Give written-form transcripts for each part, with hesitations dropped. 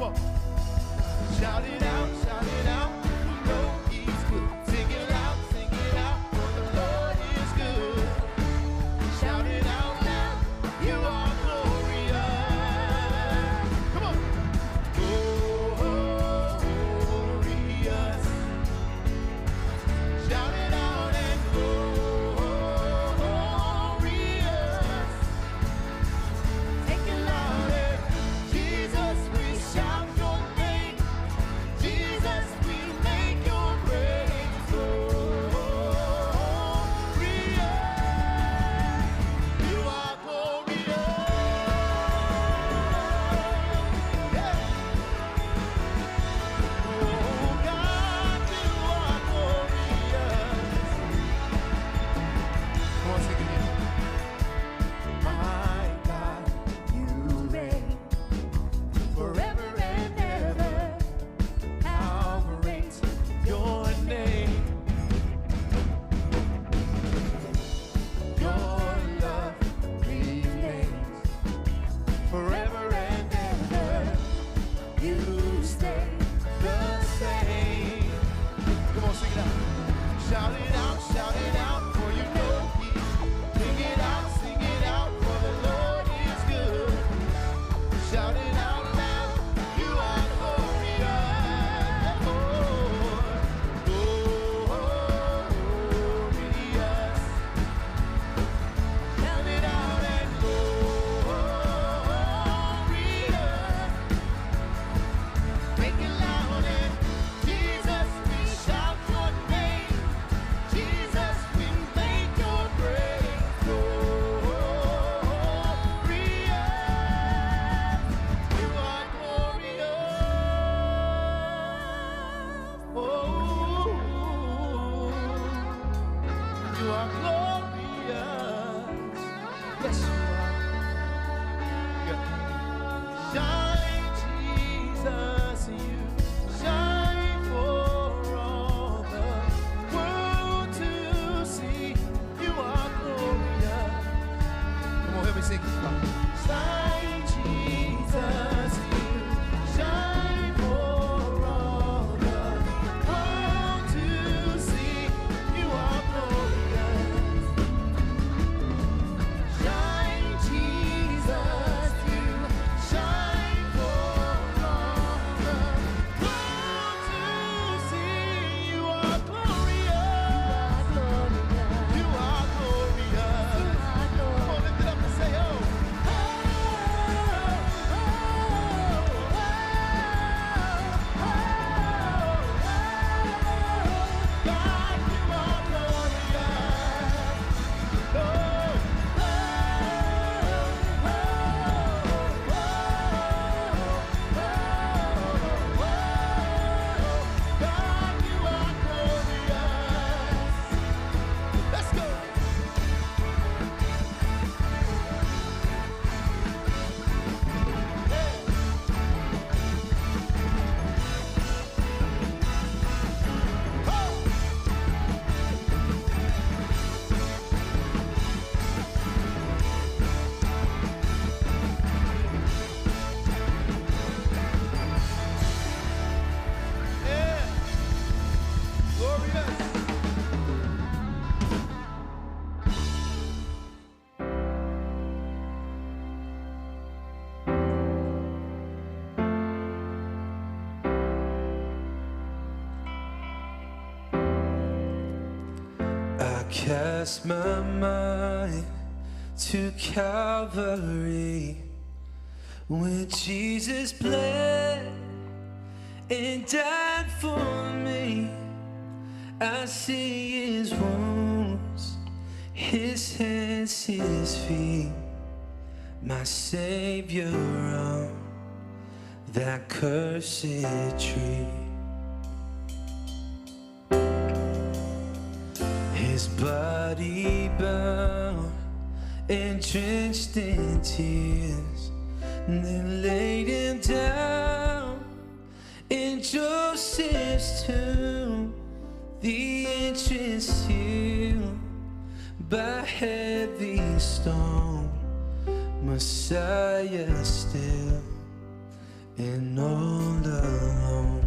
on. Shout it out, shout it out. You know he's good. Sing it out, for the Lord is good. Shout it out loud, you are glorious. Come on. Glorious. Shout it out and glorious. Take it louder. Jesus, we shout your name. Jesus, we make your praise glorious. You are glorious. Yeah. Oh God, you are glorious. Come on, sing it again. My God, you reign forever and ever. How great your name. Your love remains forever and ever. You stay the same. Come on, sing it out. Shout it out, for you know he's. Sing it out, for the Lord is good. Shout it out loud, you are glorious. Glorious. Shout it out and glorious. Make it loud and Jesus, we shout your name. Jesus, we make your praise glorious. You are glorious. Oh, you are glorious. Yes, you are. Yeah. Shine, Jesus, you shine for all the world to see. You are glorious. Come on, help me sing. Shine, Jesus, you shine for all the world to see. You are glorious. Shine, Jesus, you shine for all the world to see. You are glorious. You are glorious. Come on, lift it up and say, oh. God, you are glorious. Let's go. Yeah. Glorious. I cast my mind to Calvary when Jesus bled and died for me. I see his wounds, his hands, his feet, my Savior on that cursed tree. His body bound and drenched in tears, and then laid him down in Joseph's tomb. The entrance sealed by heavy stone. Messiah still and all alone.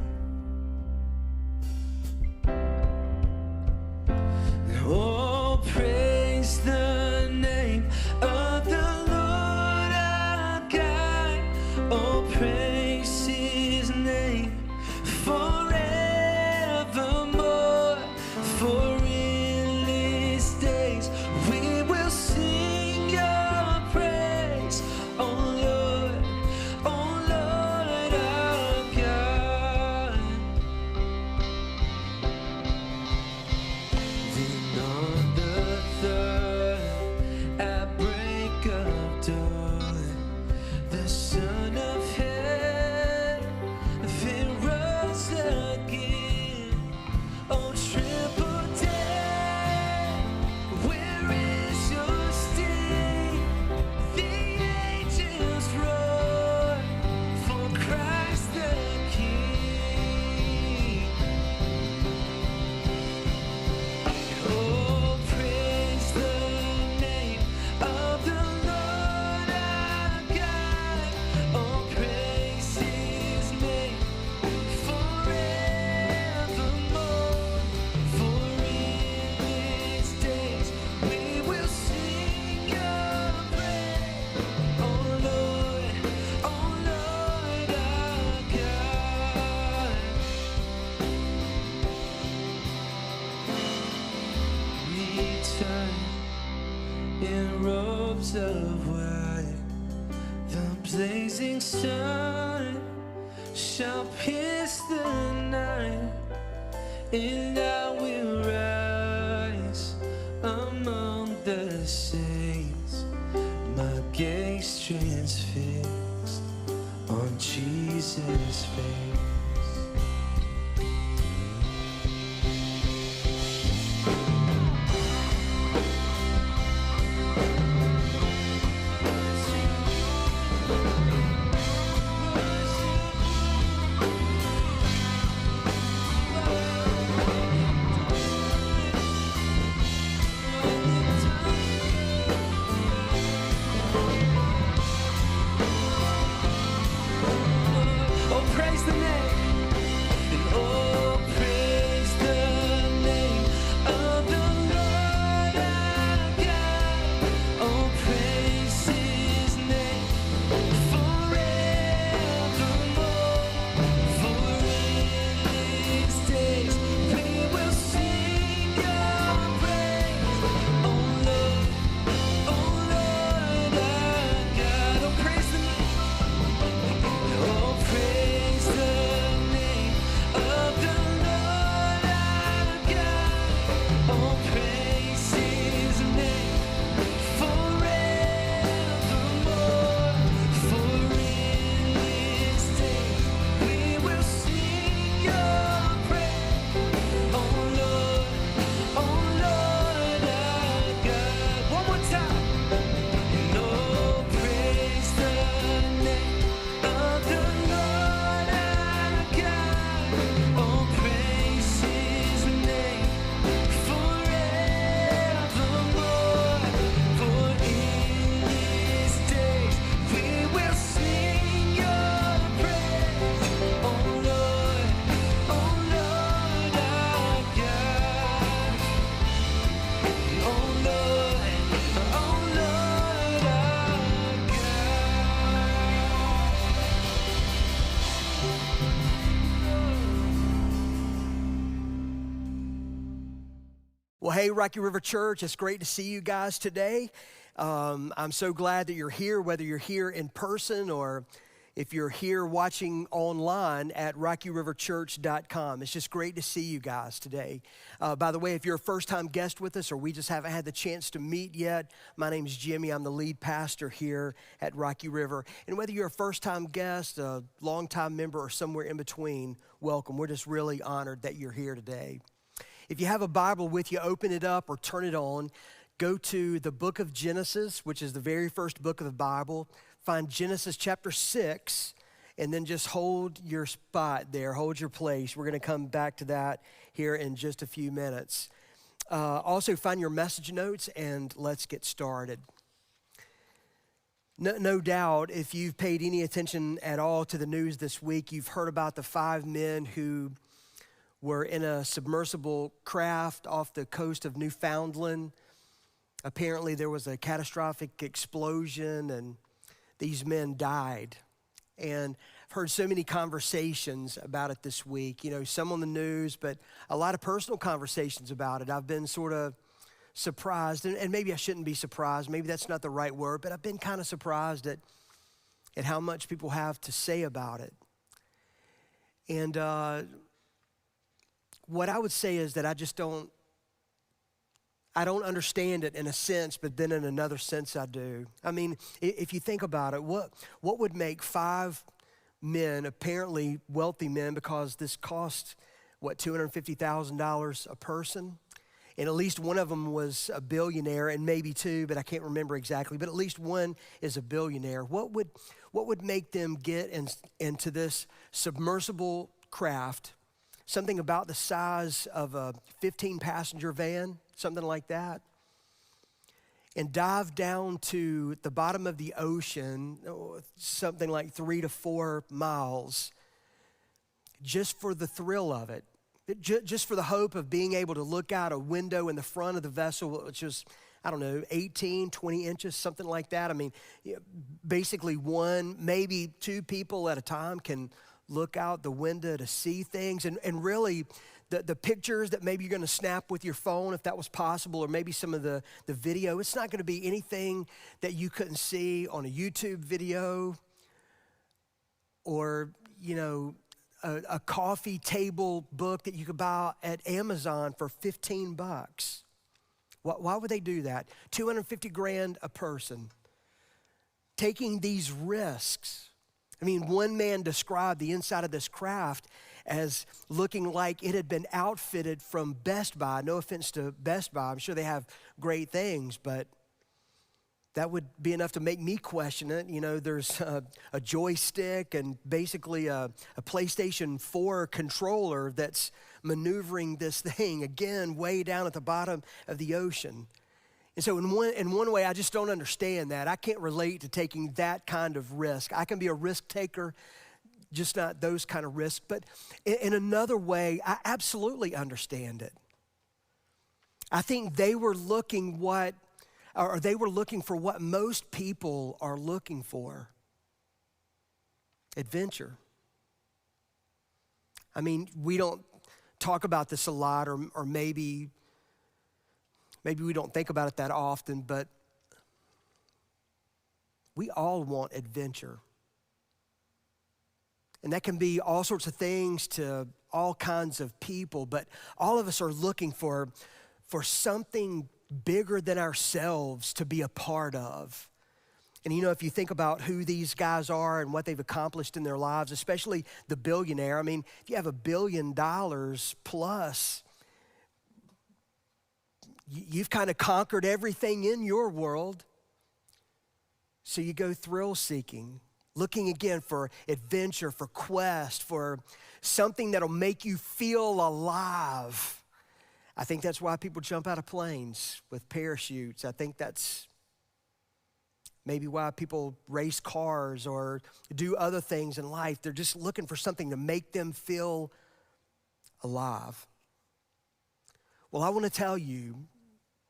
Oh, praise the name of the Lord our God. Oh, praise his name forevermore. For in these days we will sing your praise, oh Lord our God. Then on the third, at break of dawn, the Son of Heaven rose again. Oh, triple death, where is your sting? The angels roar for Christ the King. Oh, praise the name of the Lord our God. Oh, praise his name forevermore. For in these days we will sing your praise, oh Lord our God. Return in robes of white, the blazing sun shall pierce the night, and I will rise among the saints, my gaze transfixed on Jesus' face. Oh, praise the name. And oh, praise the name of the Lord our God. Oh, praise his name forevermore. For in these days we will sing your praise, oh Lord our God. Oh, praise the name. Oh, praise the name of the Lord our God. Oh, praise his name forevermore. For in these days we will sing your praise, oh Lord our God. One more time. And oh, praise the name of the Lord our God. Oh, praise his name forevermore. For in these days we will sing your praise, oh Lord our God. Oh Lord our God. Well, hey, Rocky River Church, it's great to see you guys today. I'm so glad that you're here, whether you're here in person or if you're here watching online at rockyriverchurch.com. It's just great to see you guys today. By the way, if you're a first-time guest with us or we just haven't had the chance to meet yet, my name's Jimmy. I'm the lead pastor here at Rocky River. And whether you're a first-time guest, a long-time member, or somewhere in between, welcome. We're just really honored that you're here today. If you have a Bible with you, open it up or turn it on. Go to the book of Genesis, which is the very first book of the Bible. Find Genesis chapter 6, and then just hold your spot there, hold your place. We're going to come back to that here in just a few minutes. Also, find your message notes, and let's get started. No doubt, if you've paid any attention at all to the news this week, you've heard about the 5 men who were in a submersible craft off the coast of Newfoundland. Apparently, there was a catastrophic explosion, and these men died. And I've heard so many conversations about it this week, some on the news, but a lot of personal conversations about it. I've been sort of surprised, and maybe I shouldn't be surprised, maybe that's not the right word, but I've been kind of surprised at how much people have to say about it. And what I would say is that I don't understand it in a sense, but then in another sense I do. I mean, if you think about it, what would make 5 men, apparently wealthy men, because this cost, $250,000 a person? And at least one of them was a billionaire, and maybe 2, but I can't remember exactly. But at least one is a billionaire. What would make them get into this submersible craft, something about the size of a 15-passenger van, something like that, and dive down to the bottom of the ocean, something like 3 to 4 miles, just for the thrill of it? Just for the hope of being able to look out a window in the front of the vessel, which is, 18, 20 inches, something like that. I mean, basically 1, maybe 2 people at a time can look out the window to see things. And really, the pictures that maybe you're going to snap with your phone, if that was possible, or maybe some of the video, it's not going to be anything that you couldn't see on a YouTube video or, a coffee table book that you could buy at Amazon for $15. Why would they do that? $250,000 a person. Taking these risks. I mean, one man described the inside of this craft as looking like it had been outfitted from Best Buy. No offense to Best Buy. I'm sure they have great things, but that would be enough to make me question it. There's a joystick and basically a PlayStation 4 controller that's maneuvering this thing, again, way down at the bottom of the ocean. And so in one way, I just don't understand that. I can't relate to taking that kind of risk. I can be a risk taker, just not those kind of risks. But in another way, I absolutely understand it. I think they were looking for what most people are looking for: adventure. I mean, we don't talk about this a lot, or maybe we don't think about it that often, but we all want adventure. And that can be all sorts of things to all kinds of people, but all of us are looking for something bigger than ourselves to be a part of. And if you think about who these guys are and what they've accomplished in their lives, especially the billionaire, I mean, if you have $1 billion plus, you've kind of conquered everything in your world. So you go thrill seeking, looking again for adventure, for quest, for something that'll make you feel alive. I think that's why people jump out of planes with parachutes. I think that's maybe why people race cars or do other things in life. They're just looking for something to make them feel alive. Well, I want to tell you,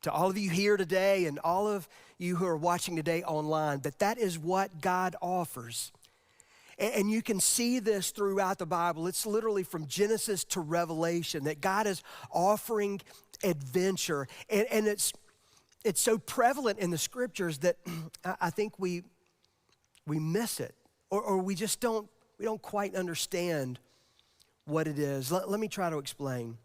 to all of you here today and all of you who are watching today online, that is what God offers. And you can see this throughout the Bible. It's literally from Genesis to Revelation that God is offering adventure. And it's so prevalent in the scriptures that I think we miss it, or we just don't quite understand what it is. Let me try to explain.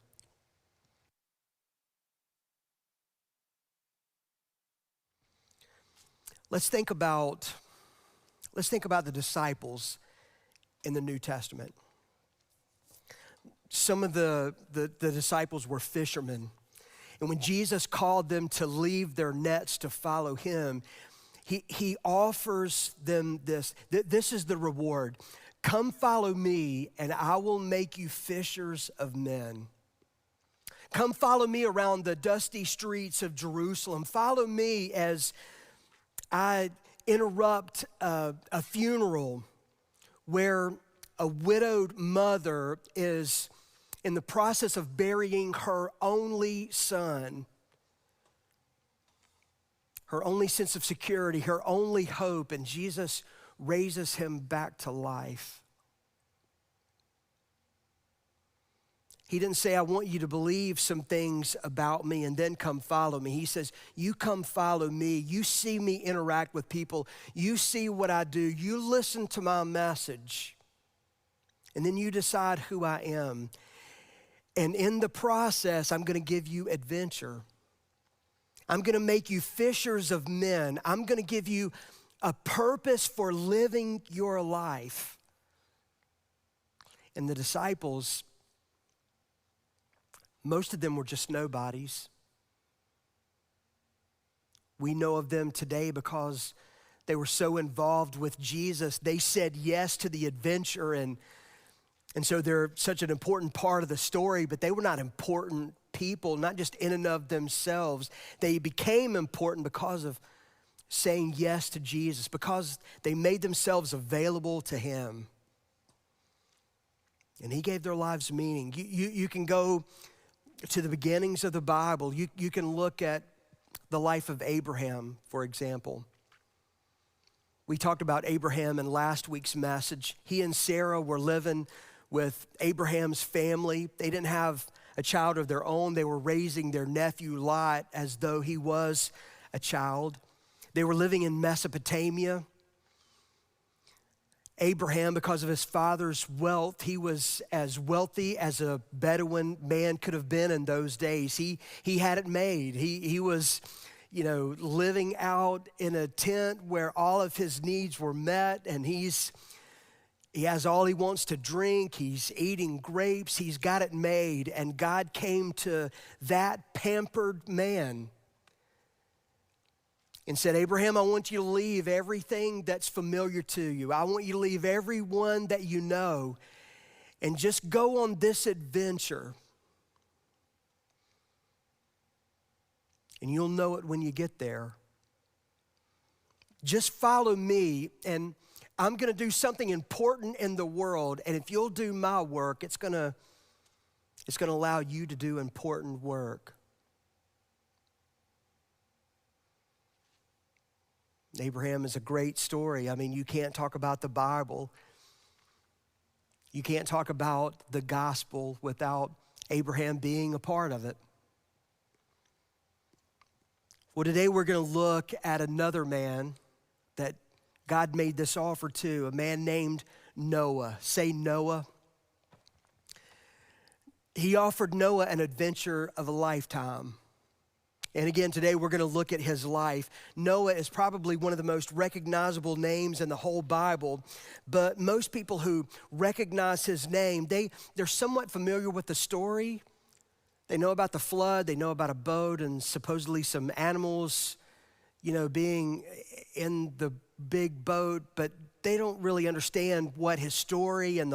Let's think about the disciples in the New Testament. Some of the disciples were fishermen. And when Jesus called them to leave their nets to follow him, he offers them this. This is the reward. Come follow me, and I will make you fishers of men. Come follow me around the dusty streets of Jerusalem. Follow me as I interrupt a funeral where a widowed mother is in the process of burying her only son, her only sense of security, her only hope, and Jesus raises him back to life. He didn't say, I want you to believe some things about me and then come follow me. He says, you come follow me. You see me interact with people. You see what I do. You listen to my message. And then you decide who I am. And in the process, I'm going to give you adventure. I'm going to make you fishers of men. I'm going to give you a purpose for living your life. And the disciples, most of them were just nobodies. We know of them today because they were so involved with Jesus. They said yes to the adventure, and so they're such an important part of the story, but they were not important people, not just in and of themselves. They became important because of saying yes to Jesus, because they made themselves available to him. And he gave their lives meaning. You can go to the beginnings of the Bible. You can look at the life of Abraham, for example. We talked about Abraham in last week's message. He and Sarah were living with Abraham's family. They didn't have a child of their own. They were raising their nephew Lot as though he was a child. They were living in Mesopotamia. Abraham, because of his father's wealth, he was as wealthy as a Bedouin man could have been in those days. He had it made. He was, living out in a tent where all of his needs were met, and he has all he wants to drink. He's eating grapes. He's got it made. And God came to that pampered man and said, Abraham, I want you to leave everything that's familiar to you. I want you to leave everyone that you know and just go on this adventure. And you'll know it when you get there. Just follow me, and I'm going to do something important in the world. And if you'll do my work, it's going to allow you to do important work. Abraham is a great story. I mean, you can't talk about the Bible. You can't talk about the gospel without Abraham being a part of it. Well, today we're going to look at another man that God made this offer to, a man named Noah. Say Noah. He offered Noah an adventure of a lifetime. And again, today we're going to look at his life. Noah is probably one of the most recognizable names in the whole Bible, but most people who recognize his name, they're somewhat familiar with the story. They know about the flood, they know about a boat and supposedly some animals, being in the big boat, but they don't really understand what his story and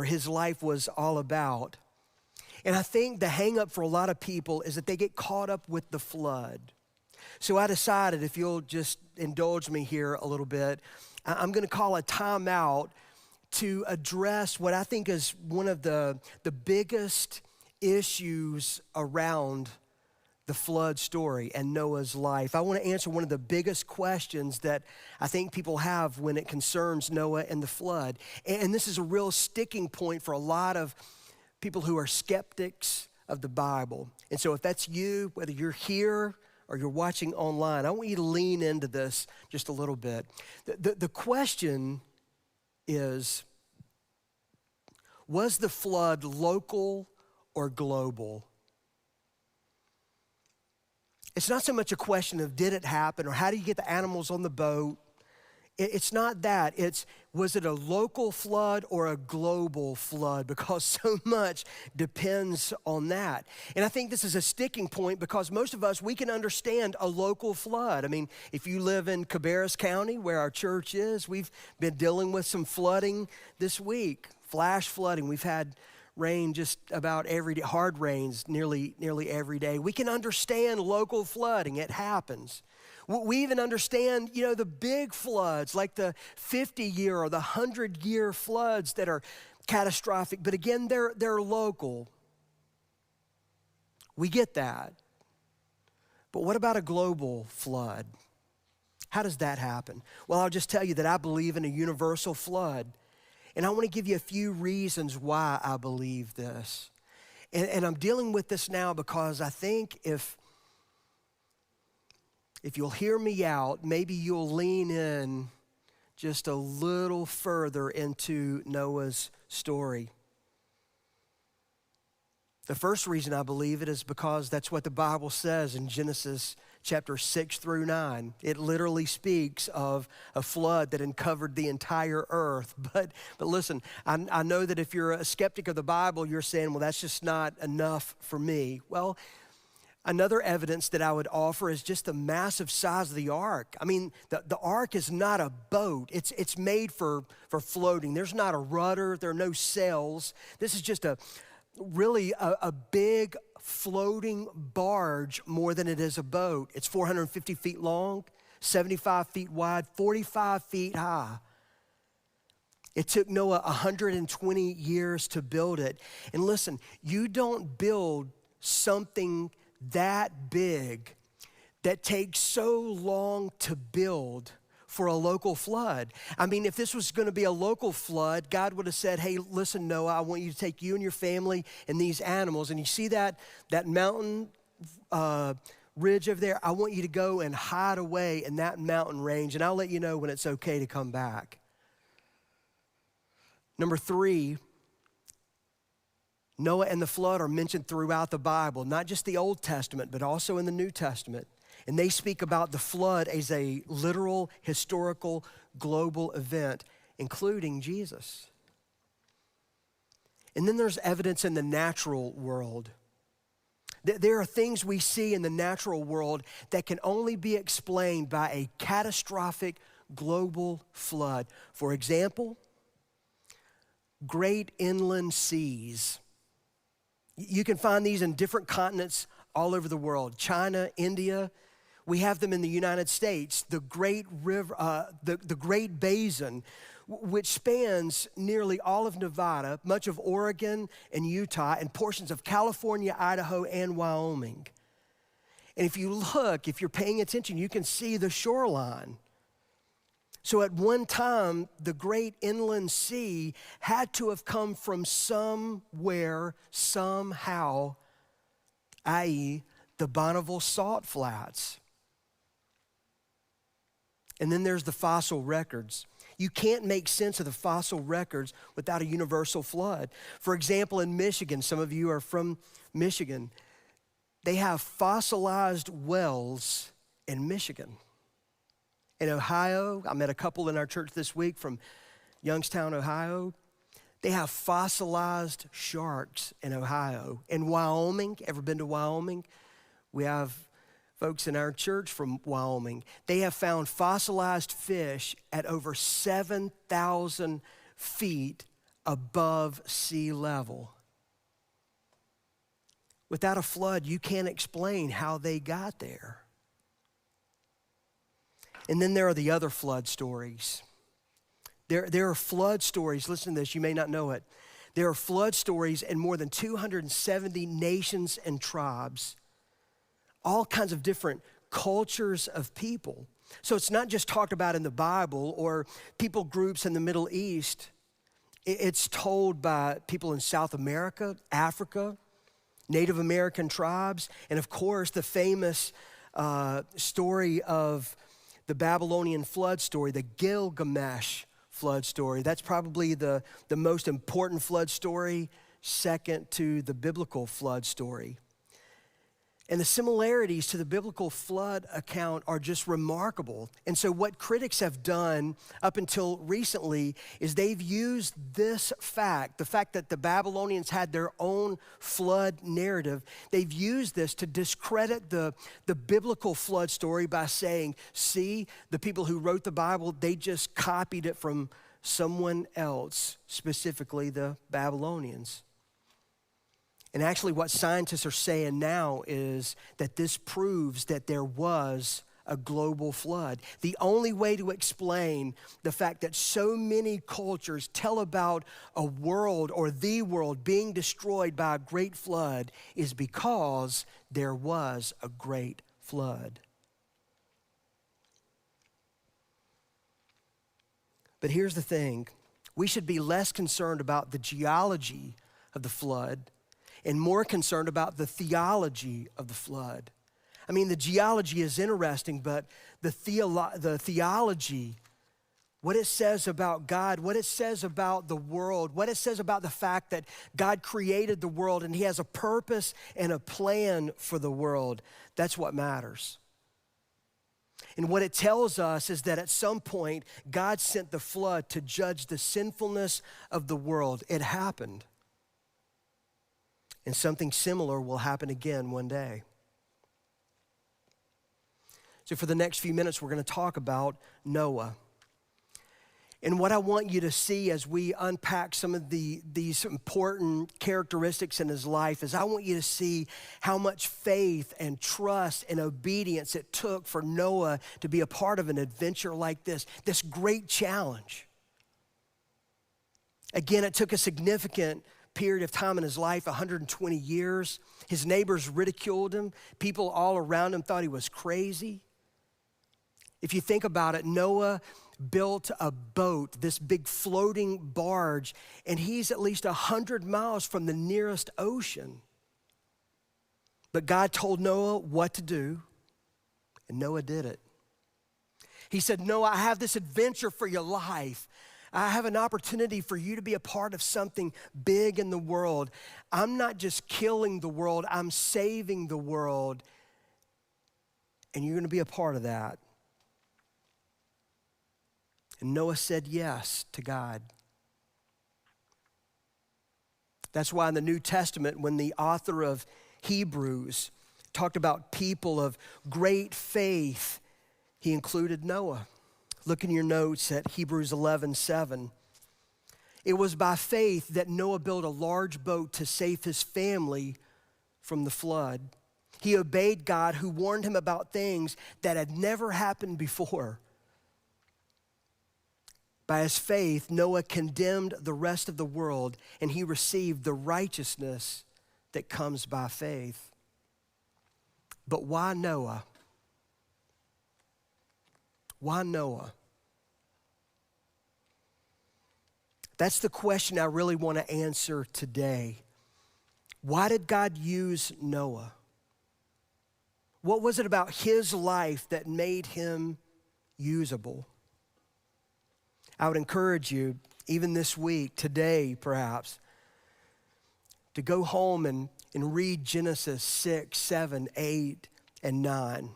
his life was all about. And I think the hang up for a lot of people is that they get caught up with the flood. So I decided, if you'll just indulge me here a little bit, I'm going to call a timeout to address what I think is one of the biggest issues around the flood story and Noah's life. I want to answer one of the biggest questions that I think people have when it concerns Noah and the flood. And this is a real sticking point for a lot of people who are skeptics of the Bible. And so if that's you, whether you're here or you're watching online, I want you to lean into this just a little bit. The question is, was the flood local or global? It's not so much a question of did it happen or how do you get the animals on the boat. It's not that. Was it a local flood or a global flood? Because so much depends on that. And I think this is a sticking point because most of us, we can understand a local flood. I mean, if you live in Cabarrus County, where our church is, we've been dealing with some flooding this week, flash flooding. We've had rain just about every day, hard rains nearly every day. We can understand local flooding. It happens. We even understand, the big floods, like the 50-year or the 100-year floods that are catastrophic. But again, they're local. We get that. But what about a global flood? How does that happen? Well, I'll just tell you that I believe in a universal flood. And I want to give you a few reasons why I believe this. And I'm dealing with this now because I think if you'll hear me out, maybe you'll lean in just a little further into Noah's story. The first reason I believe it is because that's what the Bible says in Genesis chapter 6 through 9. It literally speaks of a flood that uncovered the entire earth. But listen, I know that if you're a skeptic of the Bible, you're saying, well, that's just not enough for me. Well, another evidence that I would offer is just the massive size of the ark. I mean, the ark is not a boat. It's made for floating. There's not a rudder. There are no sails. This is just really a big floating barge more than it is a boat. It's 450 feet long, 75 feet wide, 45 feet high. It took Noah 120 years to build it. And listen, you don't build something that big that takes so long to build for a local flood. I mean, if this was going to be a local flood, God would have said, hey, listen, Noah, I want you to take you and your family and these animals. And you see that mountain ridge over there? I want you to go and hide away in that mountain range, and I'll let you know when it's okay to come back. Number 3, Noah and the flood are mentioned throughout the Bible, not just the Old Testament, but also in the New Testament. And they speak about the flood as a literal, historical, global event, including Jesus. And then there's evidence in the natural world. There are things we see in the natural world that can only be explained by a catastrophic global flood. For example, great inland seas. You can find these in different continents all over the world. China, India. We have them in the United States. The Great River, the Great Basin, which spans nearly all of Nevada, much of Oregon and Utah, and portions of California, Idaho, and Wyoming. And if you're paying attention, you can see the shoreline. So at one time, the great inland sea had to have come from somewhere, somehow, i.e., the Bonneville Salt Flats. And then there's the fossil records. You can't make sense of the fossil records without a universal flood. For example, in Michigan, some of you are from Michigan, they have fossilized wells in Michigan. In Ohio, I met a couple in our church this week from Youngstown, Ohio. They have fossilized sharks in Ohio. In Wyoming, ever been to Wyoming? We have folks in our church from Wyoming. They have found fossilized fish at over 7,000 feet above sea level. Without a flood, you can't explain how they got there. And then there are the other flood stories. There are flood stories, listen to this, you may not know it. There are flood stories in more than 270 nations and tribes, all kinds of different cultures of people. So it's not just talked about in the Bible or people groups in the Middle East. It's told by people in South America, Africa, Native American tribes, and of course the famous story of the Babylonian flood story, the Gilgamesh flood story. That's probably the most important flood story, second to the biblical flood story. And the similarities to the biblical flood account are just remarkable. And so what critics have done up until recently is they've used this fact, the fact that the Babylonians had their own flood narrative, they've used this to discredit the biblical flood story by saying, see, the people who wrote the Bible, they just copied it from someone else, specifically the Babylonians. And actually what scientists are saying now is that this proves that there was a global flood. The only way to explain the fact that so many cultures tell about a world or the world being destroyed by a great flood is because there was a great flood. But here's the thing. We should be less concerned about the geology of the flood and more concerned about the theology of the flood. I mean, the geology is interesting, but the theology, what it says about God, what it says about the world, what it says about the fact that God created the world and he has a purpose and a plan for the world, that's what matters. And what it tells us is that at some point, God sent the flood to judge the sinfulness of the world. It happened. And something similar will happen again one day. So for the next few minutes, we're going to talk about Noah. And what I want you to see as we unpack some of these important characteristics in his life is I want you to see how much faith and trust and obedience it took for Noah to be a part of an adventure like this great challenge. Again, it took a significant period of time in his life, 120 years. His neighbors ridiculed him. People all around him thought he was crazy. If you think about it, Noah built a boat, this big floating barge, and he's at least 100 miles from the nearest ocean. But God told Noah what to do, and Noah did it. He said, Noah, I have this adventure for your life. I have an opportunity for you to be a part of something big in the world. I'm not just killing the world, I'm saving the world, and you're going to be a part of that. And Noah said yes to God. That's why in the New Testament, when the author of Hebrews talked about people of great faith, he included Noah. Look in your notes at Hebrews 11:7. It was by faith that Noah built a large boat to save his family from the flood. He obeyed God who warned him about things that had never happened before. By his faith, Noah condemned the rest of the world, and he received the righteousness that comes by faith. But why Noah? Why Noah? That's the question I really want to answer today. Why did God use Noah? What was it about his life that made him usable? I would encourage you, even this week, today perhaps, to go home and read Genesis 6, 7, 8, and 9.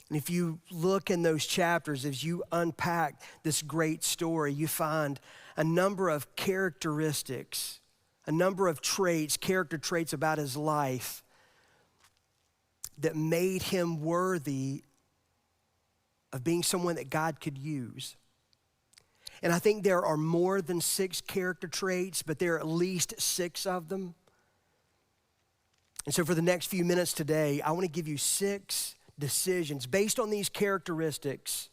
And if you look in those chapters, as you unpack this great story, you find a number of characteristics, a number of traits, character traits about his life that made him worthy of being someone that God could use. And I think there are more than 6 character traits, but there are at least 6 of them. And so for the next few minutes today, I want to give you 6 decisions based on these characteristics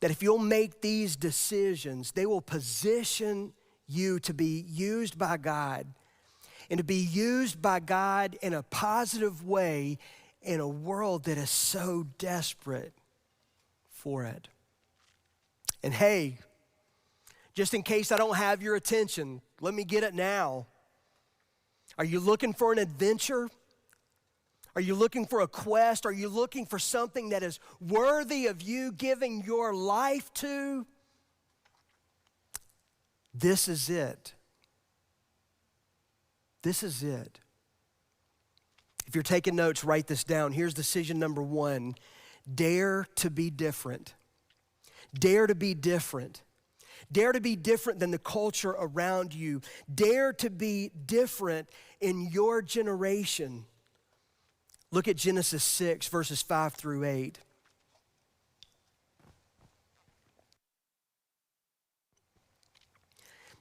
that if you'll make these decisions, they will position you to be used by God and to be used by God in a positive way in a world that is so desperate for it. And hey, just in case I don't have your attention, let me get it now. Are you looking for an adventure? Are you looking for a quest? Are you looking for something that is worthy of you giving your life to? This is it. This is it. If you're taking notes, write this down. Here's decision number 1. Dare to be different. Dare to be different. Dare to be different than the culture around you. Dare to be different in your generation. Look at Genesis 6, verses 5 through 8.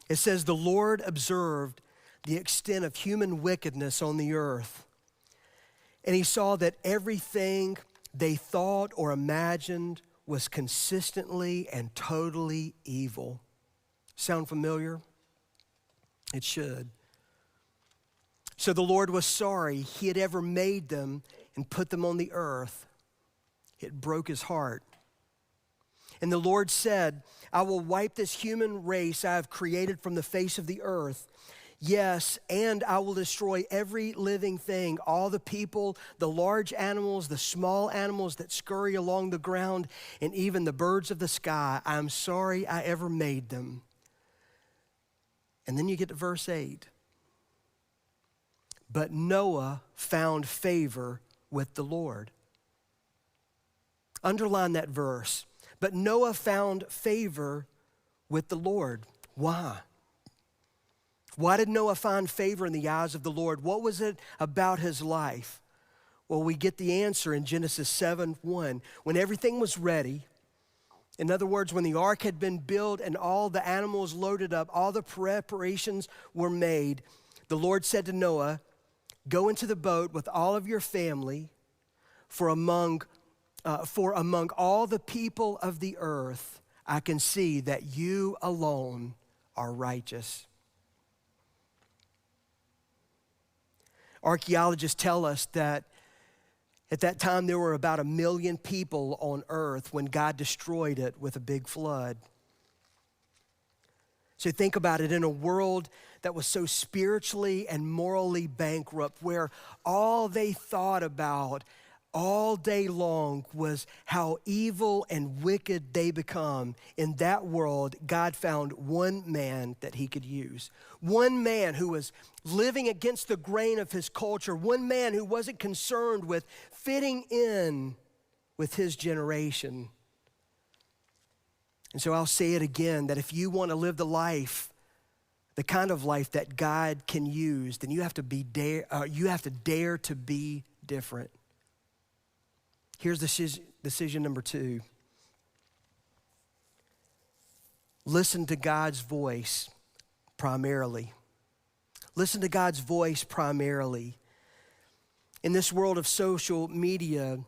It says, the Lord observed the extent of human wickedness on the earth, And he saw that everything they thought or imagined was consistently and totally evil. Sound familiar? It should. So the Lord was sorry he had ever made them and put them on the earth. It broke his heart. And the Lord said, I will wipe this human race I have created from the face of the earth. Yes, and I will destroy every living thing, all the people, the large animals, the small animals that scurry along the ground, and even the birds of the sky. I am sorry I ever made them. And then you get to verse 8. But Noah found favor with the Lord. Underline that verse. But Noah found favor with the Lord. Why? Why did Noah find favor in the eyes of the Lord? What was it about his life? Well, we get the answer in Genesis 7:1. When everything was ready, in other words, when the ark had been built and all the animals loaded up, all the preparations were made, the Lord said to Noah, go into the boat with all of your family, for among all the people of the earth, I can see that you alone are righteous. Archaeologists tell us that at that time there were about 1 million people on earth when God destroyed it with a big flood. So think about it, in a world that was so spiritually and morally bankrupt, where all they thought about all day long was how evil and wicked they become. In that world, God found one man that he could use. One man who was living against the grain of his culture. One man who wasn't concerned with fitting in with his generation. And so I'll say it again, that if you want to live the life, the kind of life that God can use, then you have to dare to be different. Here's decision number 2. Listen to God's voice primarily. Listen to God's voice primarily. In this world of social media,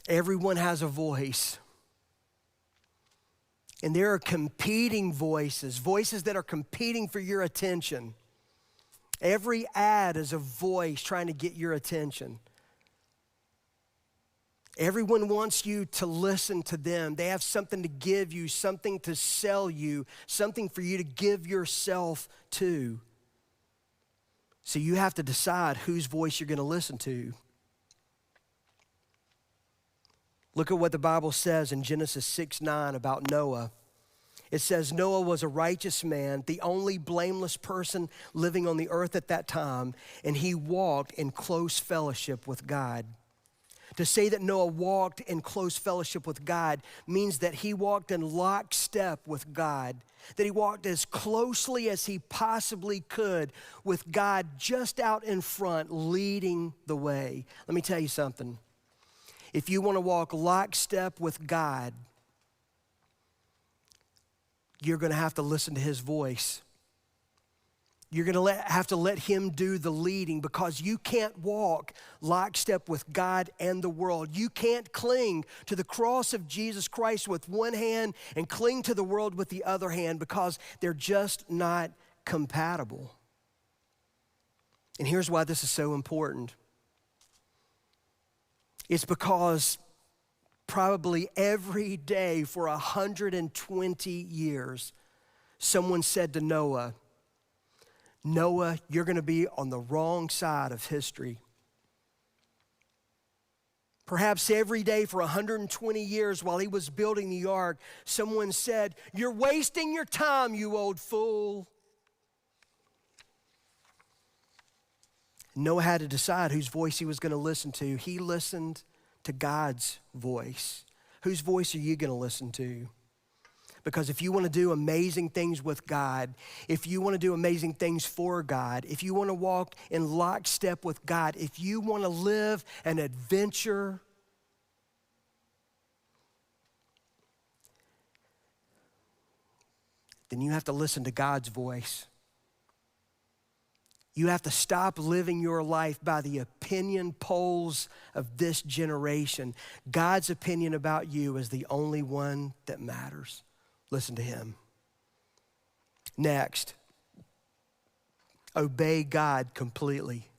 everyone has a voice. And there are competing voices that are competing for your attention. Every ad is a voice trying to get your attention. Everyone wants you to listen to them. They have something to give you, something to sell you, something for you to give yourself to. So you have to decide whose voice you're going to listen to. Look at what the Bible says in Genesis 6:9 about Noah. It says, Noah was a righteous man, the only blameless person living on the earth at that time, and he walked in close fellowship with God. To say that Noah walked in close fellowship with God means that he walked in lockstep with God, that he walked as closely as he possibly could with God just out in front, leading the way. Let me tell you something. If you want to walk lockstep with God, you're going to have to listen to his voice. You're going to have to let him do the leading, because you can't walk lockstep with God and the world. You can't cling to the cross of Jesus Christ with one hand and cling to the world with the other hand, because they're just not compatible. And here's why this is so important. It's because probably every day for 120 years, someone said to Noah, Noah, you're going to be on the wrong side of history. Perhaps every day for 120 years while he was building the ark, someone said, you're wasting your time, you old fool. Noah had to decide whose voice he was going to listen to. He listened to God's voice. Whose voice are you going to listen to? Because if you want to do amazing things with God, if you want to do amazing things for God, if you want to walk in lockstep with God, if you want to live an adventure, then you have to listen to God's voice. You have to stop living your life by the opinion polls of this generation. God's opinion about you is the only one that matters. Listen to him. Next, obey God completely.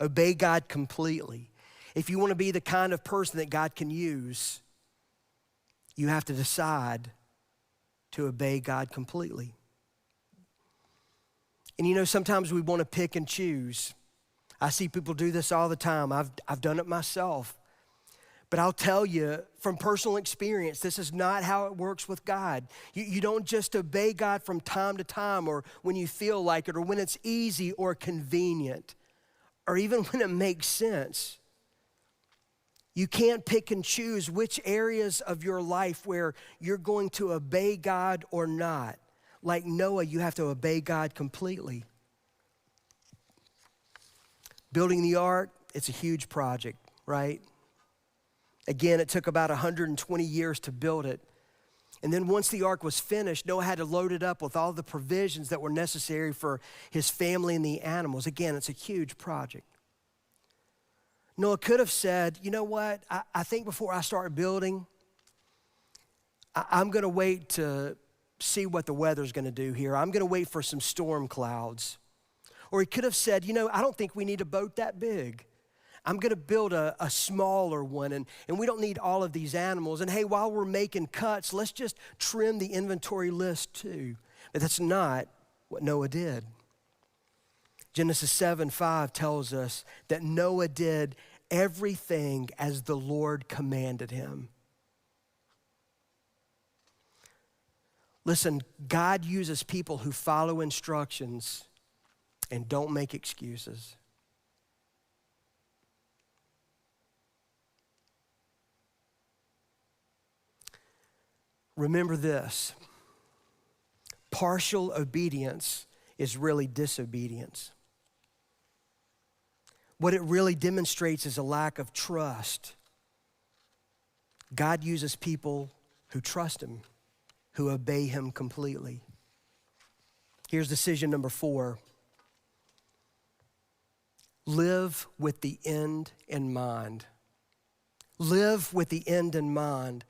Obey God completely. If you want to be the kind of person that God can use, you have to decide to obey God completely. And you know, sometimes we want to pick and choose. I see people do this all the time. I've done it myself. But I'll tell you from personal experience, this is not how it works with God. You don't just obey God from time to time or when you feel like it or when it's easy or convenient or even when it makes sense. You can't pick and choose which areas of your life where you're going to obey God or not. Like Noah, you have to obey God completely. Building the ark, it's a huge project, right? Again, it took about 120 years to build it. And then once the ark was finished, Noah had to load it up with all the provisions that were necessary for his family and the animals. Again, it's a huge project. Noah could have said, you know what, I think before I start building, I'm gonna wait to see what the weather's gonna do here. I'm gonna wait for some storm clouds. Or he could have said, you know, I don't think we need a boat that big. I'm gonna build a smaller one and we don't need all of these animals. And hey, while we're making cuts, let's just trim the inventory list too. But that's not what Noah did. Genesis 7:5 tells us that Noah did everything as the Lord commanded him. Listen, God uses people who follow instructions and don't make excuses. Remember this, partial obedience is really disobedience. What it really demonstrates is a lack of trust. God uses people who trust him, who obey him completely. Here's decision number 4. Live with the end in mind. Live with the end in mind.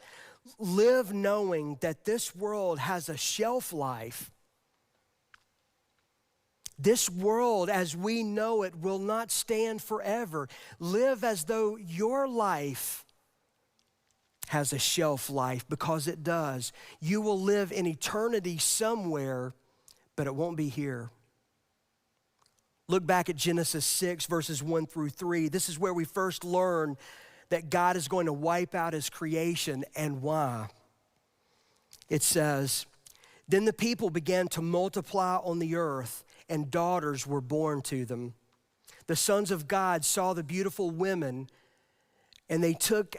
Live knowing that this world has a shelf life. This world, as we know it, will not stand forever. Live as though your life has a shelf life, because it does. You will live in eternity somewhere, but it won't be here. Look back at Genesis 6, verses 1 through 3. This is where we first learn that God is going to wipe out his creation, and why. It says, then the people began to multiply on the earth, and daughters were born to them. The sons of God saw the beautiful women, and they took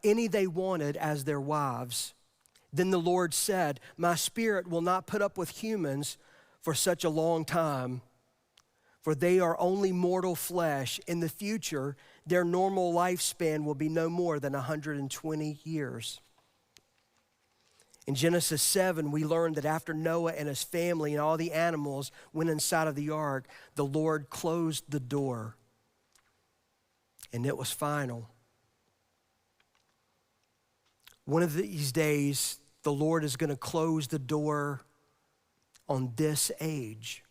any they wanted as their wives. Then the Lord said, my spirit will not put up with humans for such a long time, for they are only mortal flesh. In the future, their normal lifespan will be no more than 120 years. In Genesis 7, we learned that after Noah and his family and all the animals went inside of the ark, the Lord closed the door, and it was final. One of these days, the Lord is going to close the door on this age.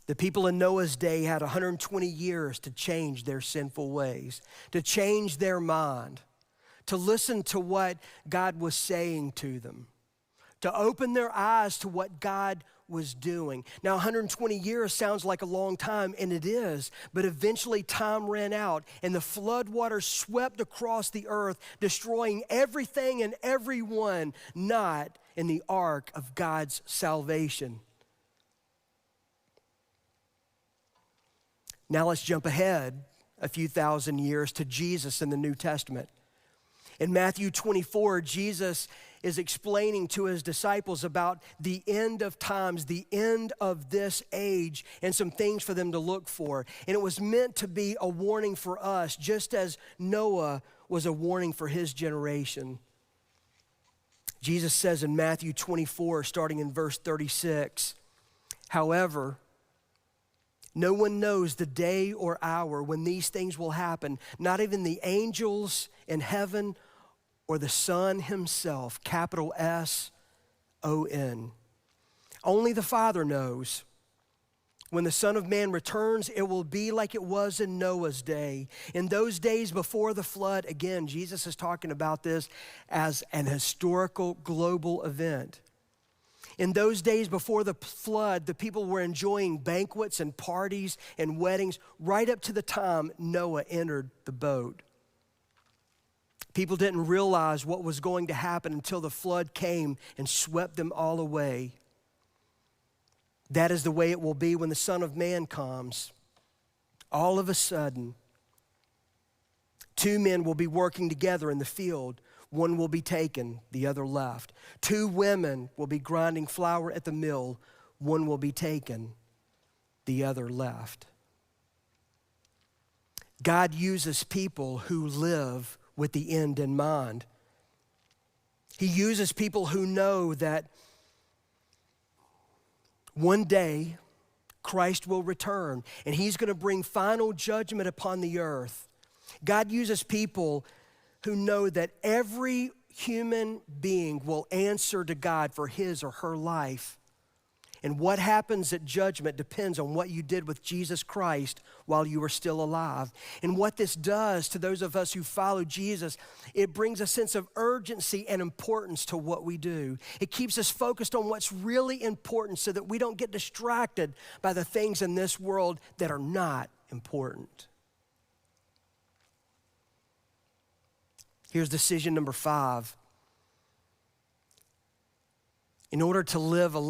The people in Noah's day had 120 years to change their sinful ways, to change their mind, to listen to what God was saying to them, to open their eyes to what God was doing. Now, 120 years sounds like a long time, and it is, but eventually time ran out, and the flood waters swept across the earth, destroying everything and everyone not in the ark of God's salvation. Now let's jump ahead a few thousand years to Jesus in the New Testament. In Matthew 24, Jesus is explaining to his disciples about the end of times, the end of this age, and some things for them to look for. And it was meant to be a warning for us, just as Noah was a warning for his generation. Jesus says in Matthew 24, starting in verse 36, however, No one knows the day or hour when these things will happen, not even the angels in heaven or the Son himself, capital S-O-N. Only the Father knows. When the Son of Man returns, it will be like it was in Noah's day. In those days before the flood, again, Jesus is talking about this as an historical global event. In those days before the flood, the people were enjoying banquets and parties and weddings right up to the time Noah entered the boat. People didn't realize what was going to happen until the flood came and swept them all away. That is the way it will be when the Son of Man comes. All of a sudden, two men will be working together in the field. One will be taken, the other left. Two women will be grinding flour at the mill. One will be taken, the other left. God uses people who live with the end in mind. He uses people who know that one day Christ will return and he's going to bring final judgment upon the earth. God uses people who know that every human being will answer to God for his or her life. And what happens at judgment depends on what you did with Jesus Christ while you were still alive. And what this does to those of us who follow Jesus, it brings a sense of urgency and importance to what we do. It keeps us focused on what's really important so that we don't get distracted by the things in this world that are not important. Here's decision number 5. In order to live a